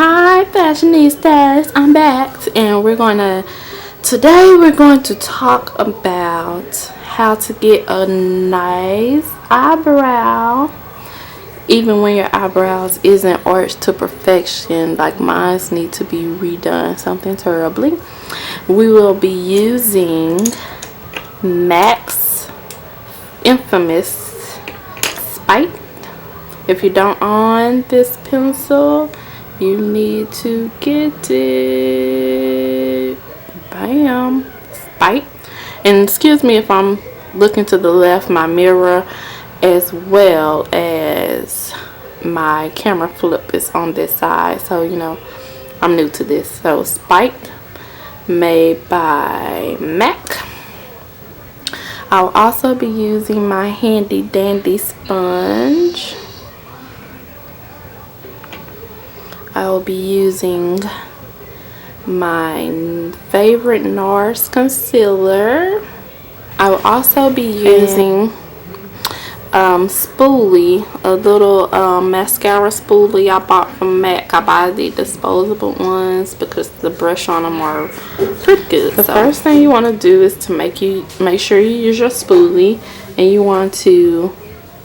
Hi fashionistas, I'm back and today we're going to talk about how to get a nice eyebrow even when your eyebrows isn't arched to perfection, like mine need to be redone something terribly. We will be using MAC's infamous Spike. If you don't own this pencil, you need to get it. Bam. Spike. And excuse me if I'm looking to the left, my mirror as well as my camera flip is on this side. So, you know, I'm new to this. So, Spike, made by MAC. I'll also be using my handy dandy sponge. I will be using my favorite Nars concealer. I will also be using spoolie, a little mascara spoolie I bought from MAC. I buy the disposable ones because the brush on them are pretty good. The first thing you want to do is to make sure you use your spoolie, and you want to,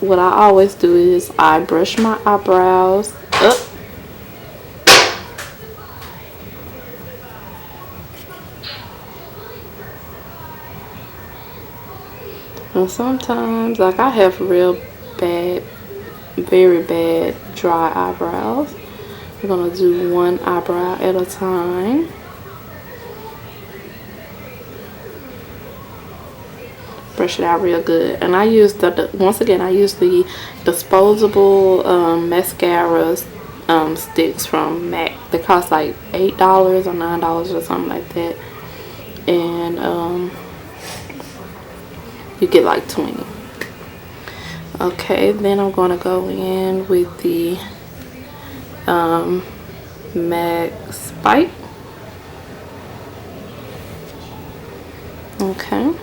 what I always do is I brush my eyebrows up. And sometimes, like, I have real bad, very bad dry eyebrows. I'm gonna do one eyebrow at a time. Brush it out real good. And I use once again, I use the disposable mascara sticks from MAC. They cost like $8 or $9 or something like that. And you get like 20. Okay, then I'm going to go in with the MAC Spike. Okay.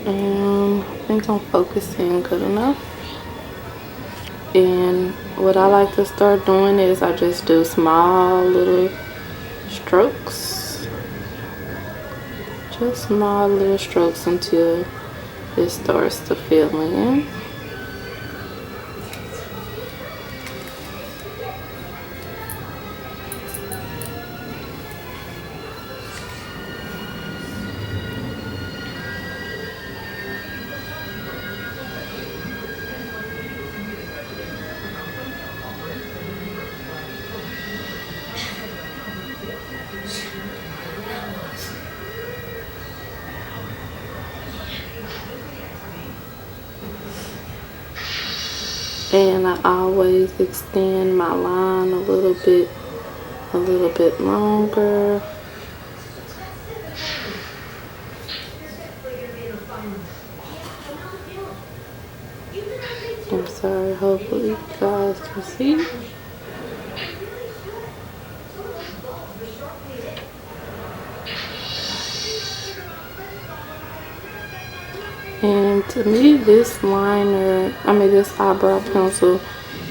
And I think I'm focusing good enough. And what I like to start doing is I just do small little strokes, just small little strokes until it starts to fill in. And I always extend my line a little bit longer. I'm sorry, hopefully you guys can see. And to me, this eyebrow pencil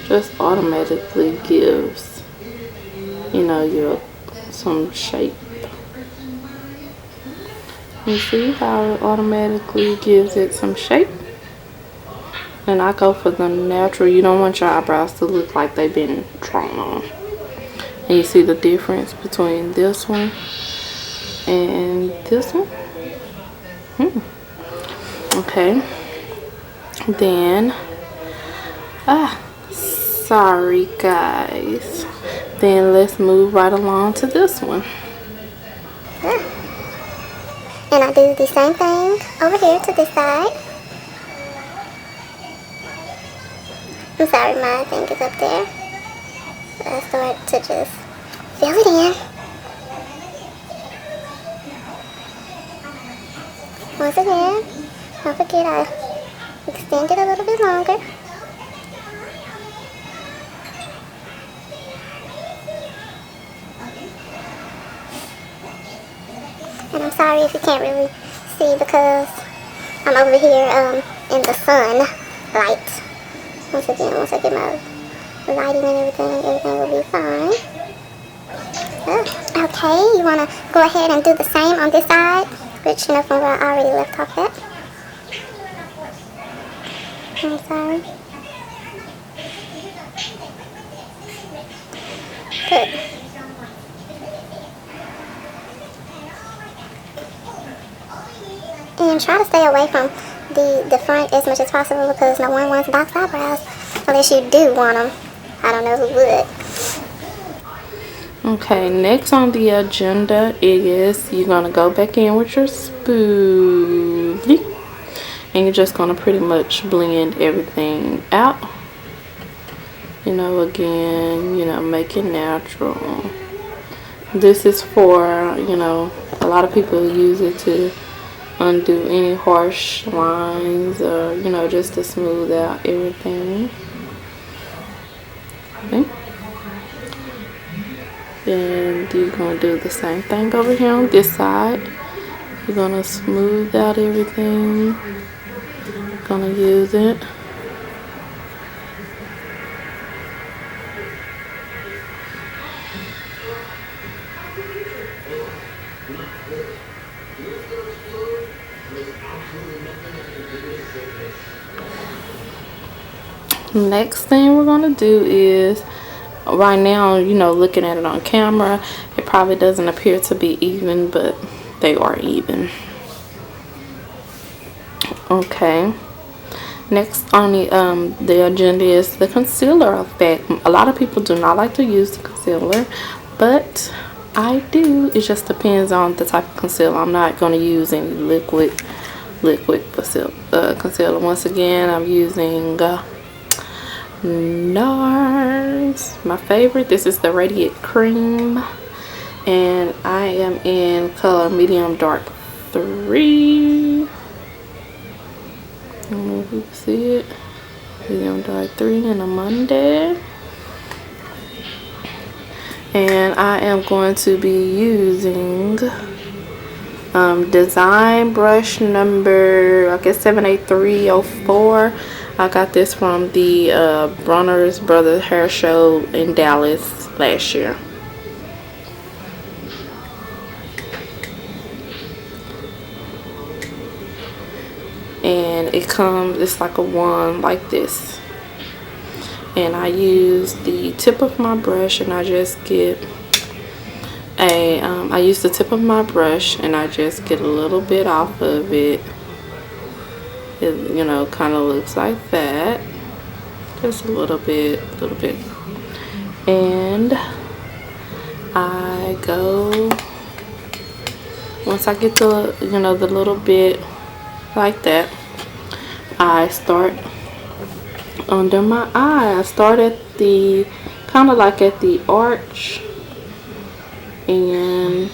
just automatically gives, you know, some shape. You see how it automatically gives it some shape? And I go for the natural. You don't want your eyebrows to look like they've been drawn on. And you see the difference between this one and this one? Okay, then sorry guys, then let's move right along to this one. And I do the same thing over here to this side. I'm sorry, my thing is up there. I start to just fill it in. Once again, don't forget I extend it a little bit longer. And I'm sorry if you can't really see because I'm over here in the sun. light. Once again, once I get my lighting and everything will be fine. Okay, you want to go ahead and do the same on this side, which, you know, from where I already left off at. I'm sorry. Good. And try to stay away from the front as much as possible, because no one wants box eyebrows unless you do want them. I don't know who would. Okay, next on the agenda is you're going to go back in with your spoolie. And you're just going to pretty much blend everything out. You know, again, you know, make it natural. This is for, you know, a lot of people use it to undo any harsh lines, or, you know, just to smooth out everything. Okay. And you're going to do the same thing over here on this side. You're going to smooth out everything. Going to use it. Next thing we're going to do is, right now, you know, looking at it on camera, it probably doesn't appear to be even, but they are even. Okay. Next on the agenda is the concealer effect. A lot of people do not like to use the concealer, but I do. It just depends on the type of concealer. I'm not going to use any liquid concealer. Once again, I'm using Nars, my favorite. This is the Radiant Cream, and I am in color medium dark 3. I don't know if you can see it. Medium dark 3 in Amande. And I am going to be using design brush number, I guess, 78304. I got this from the Bronner's Brothers hair show in Dallas last year. And it's like a wand like this. And I use the tip of my brush, and I just get I use the tip of my brush, and I just get a little bit off of it. It, you know, kind of looks like that. Just a little bit. And I go, once I get the, you know, the little bit like that, I start under my eye. I start at the, kind of like at the arch, and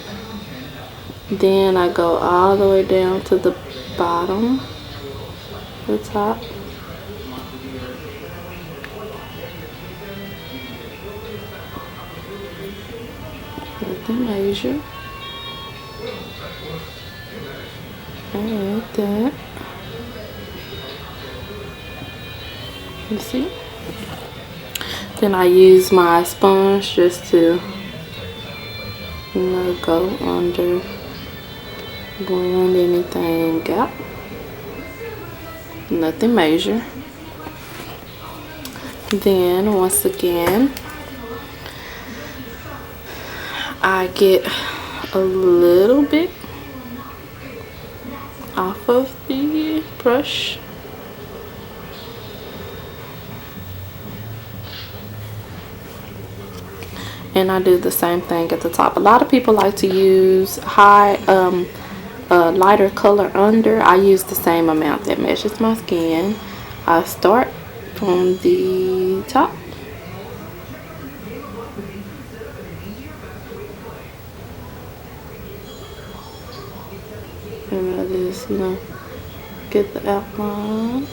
then I go all the way down to the bottom, the top. Nothing major. Like that. You see? Then I use my sponge just to, you know, go under, blend anything out. Nothing major. Then once again, I get a little bit off of the brush. And I do the same thing at the top. A lot of people like to use lighter color under. I use the same amount that matches my skin. I start from the top. And I just, you know, get the outline.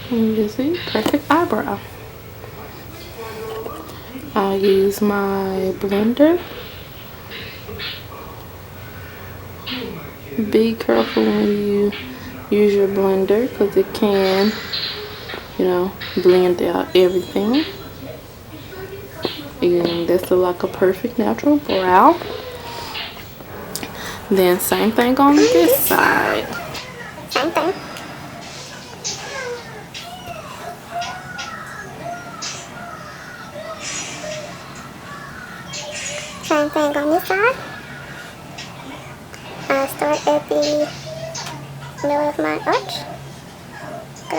And you see, perfect eyebrow. I use my blender. Be careful when you use your blender because it can, you know, blend out everything. And this is like a perfect natural brow. Then same thing on this side. Same thing. Same thing on this side. I start at the middle of my arch. Go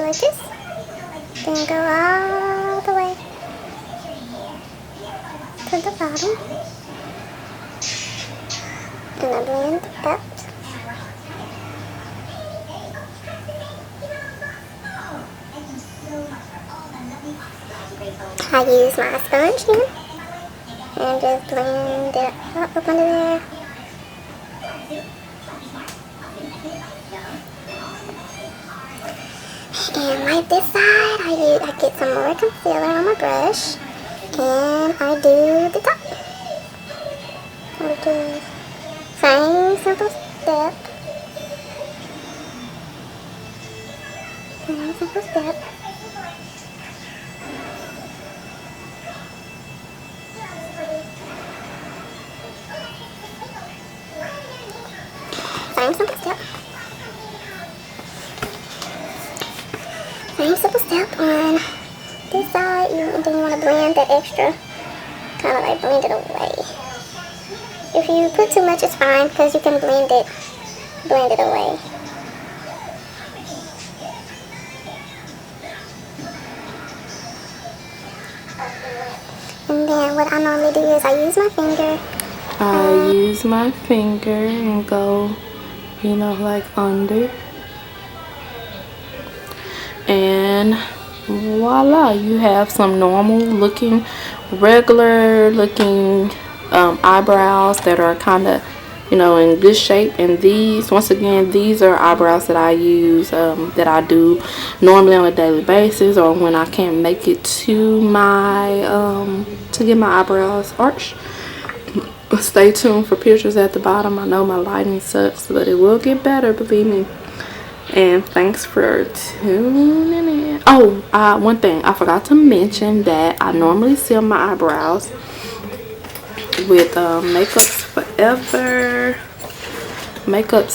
like this. Then go all the way to the bottom. And I blend up. I use my sponge here and just blend it up under there. And like this side, I get some more concealer on my brush and I do the top. Which is same simple step. Same simple step. Same simple step. Same simple step on this side, and then you want to blend that extra, kind of like blend it away. If you put too much, it's fine because you can blend it away. And then what I normally do is I use my finger. I use my finger and go, you know, like under. And voila, you have some normal looking, regular looking eyebrows that are kind of, you know, in good shape. And these, once again, these are eyebrows that I use, that I do normally on a daily basis, or when I can't make it to my to get my eyebrows arched. Stay tuned for pictures at the bottom. I know my lighting sucks, but it will get better, believe me. And thanks for tuning in. Oh, one thing I forgot to mention, that I normally seal my eyebrows with Makeup's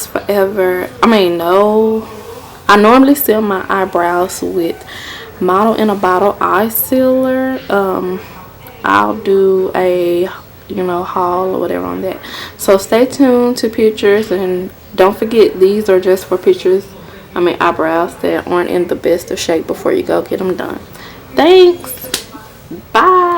Forever. I mean, no, I normally seal my eyebrows with Model in a Bottle eye sealer. I'll do a, you know, haul or whatever on that, so stay tuned to pictures. And don't forget, these are just for pictures, eyebrows that aren't in the best of shape before you go get them done. Thanks, bye.